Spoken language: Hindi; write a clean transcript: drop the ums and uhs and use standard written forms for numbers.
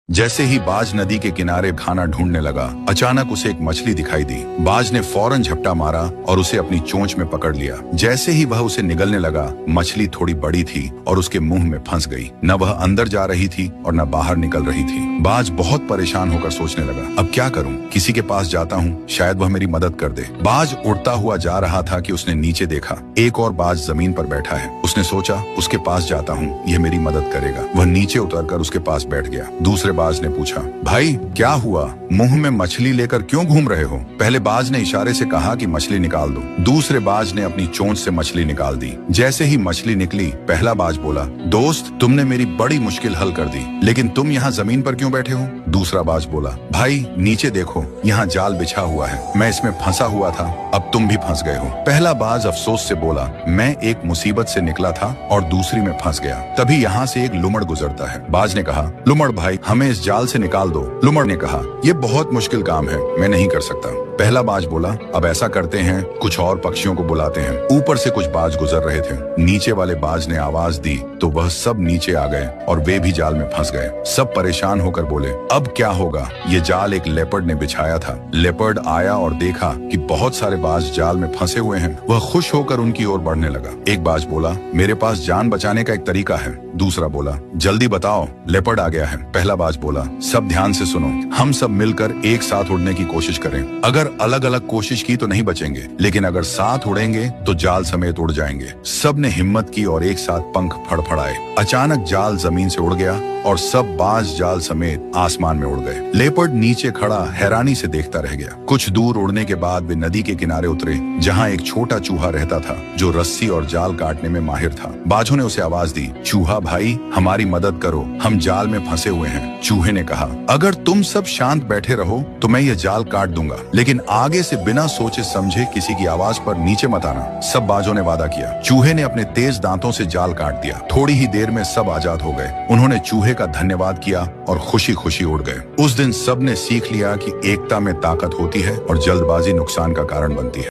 जैसे ही बाज नदी के किनारे खाना ढूंढने लगा, अचानक उसे एक मछली दिखाई दी। बाज ने फौरन झपटा मारा और उसे अपनी चोंच में पकड़ लिया। जैसे ही वह उसे निगलने लगा, मछली थोड़ी बड़ी थी और उसके मुंह में फंस गई। न वह अंदर जा रही थी और न बाहर निकल रही थी। बाज बहुत परेशान होकर सोचने लगा, अब क्या करूं? किसी के पास जाता हूं, शायद वह मेरी मदद कर दे। बाज उड़ता हुआ जा रहा था कि उसने नीचे देखा, एक और बाज जमीन पर बैठा है। उसने सोचा, उसके पास जाता हूँ, यह मेरी मदद करेगा। वह नीचे उतरकर उसके पास बैठ गया। दूसरे बाज ने पूछा, भाई क्या हुआ? मुंह में मछली लेकर क्यों घूम रहे हो? पहले बाज ने इशारे से कहा कि मछली निकाल दो। दूसरे बाज ने अपनी चोंच से मछली निकाल दी। जैसे ही मछली निकली, पहला बाज बोला, दोस्त, तुमने मेरी बड़ी मुश्किल हल कर दी, लेकिन तुम यहाँ जमीन पर क्यों बैठे हो? दूसरा बाज बोला, भाई नीचे देखो, यहाँ जाल बिछा हुआ है, मैं इसमें फंसा हुआ था, अब तुम भी फंस गए हो। पहला बाज अफसोस से बोला, मैं एक मुसीबत से निकला था और दूसरी में फंस गया। तभी यहाँ से एक लुमड़ गुजरता है। बाज ने कहा, लुमड़ भाई, हमें इस जाल से निकाल दो। लुमड़ ने कहा, ये बहुत मुश्किल काम है, मैं नहीं कर सकता। पहला बाज बोला, अब ऐसा करते हैं, कुछ और पक्षियों को बुलाते हैं। ऊपर से कुछ बाज गुजर रहे थे। नीचे वाले बाज ने आवाज दी तो वह सब नीचे आ गए और वे भी जाल में फंस गए। सब परेशान होकर बोले, अब क्या होगा? ये जाल एक लेपर्ड ने बिछाया था। लेपर्ड आया और देखा कि बहुत सारे बाज जाल में फंसे हुए हैं। वह खुश होकर उनकी ओर बढ़ने लगा। एक बाज बोला, मेरे पास जान बचाने का एक तरीका है। दूसरा बोला, जल्दी बताओ, लेपर्ड आ गया है। पहला बाज बोला, सब ध्यान से सुनो, हम सब मिलकर एक साथ उड़ने की कोशिश करें। अगर अलग अलग कोशिश की तो नहीं बचेंगे, लेकिन अगर साथ उड़ेंगे तो जाल समेत उड़ जाएंगे। सब ने हिम्मत की और एक साथ पंख फड़फड़ाए। अचानक जाल जमीन से उड़ गया और सब बाज जाल समेत आसमान में उड़ गए। लेपर्ड नीचे खड़ा हैरानी से देखता रह गया। कुछ दूर उड़ने के बाद वे नदी के किनारे उतरे, जहाँ एक छोटा चूहा रहता था जो रस्सी और जाल काटने में माहिर था। बाजों ने उसे आवाज दी, चूहा भाई, हमारी मदद करो, हम जाल में फंसे हुए हैं। चूहे ने कहा, अगर तुम सब शांत बैठे रहो तो मैं ये जाल काट दूंगा, लेकिन आगे से बिना सोचे समझे किसी की आवाज पर नीचे मत आना। सब बाजों ने वादा किया। चूहे ने अपने तेज दांतों से जाल काट दिया। थोड़ी ही देर में सब आजाद हो गए। उन्होंने चूहे का धन्यवाद किया और खुशी खुशी उड़ गए। उस दिन सब ने सीख लिया कि एकता में ताकत होती है और जल्दबाजी नुकसान का कारण बनती है।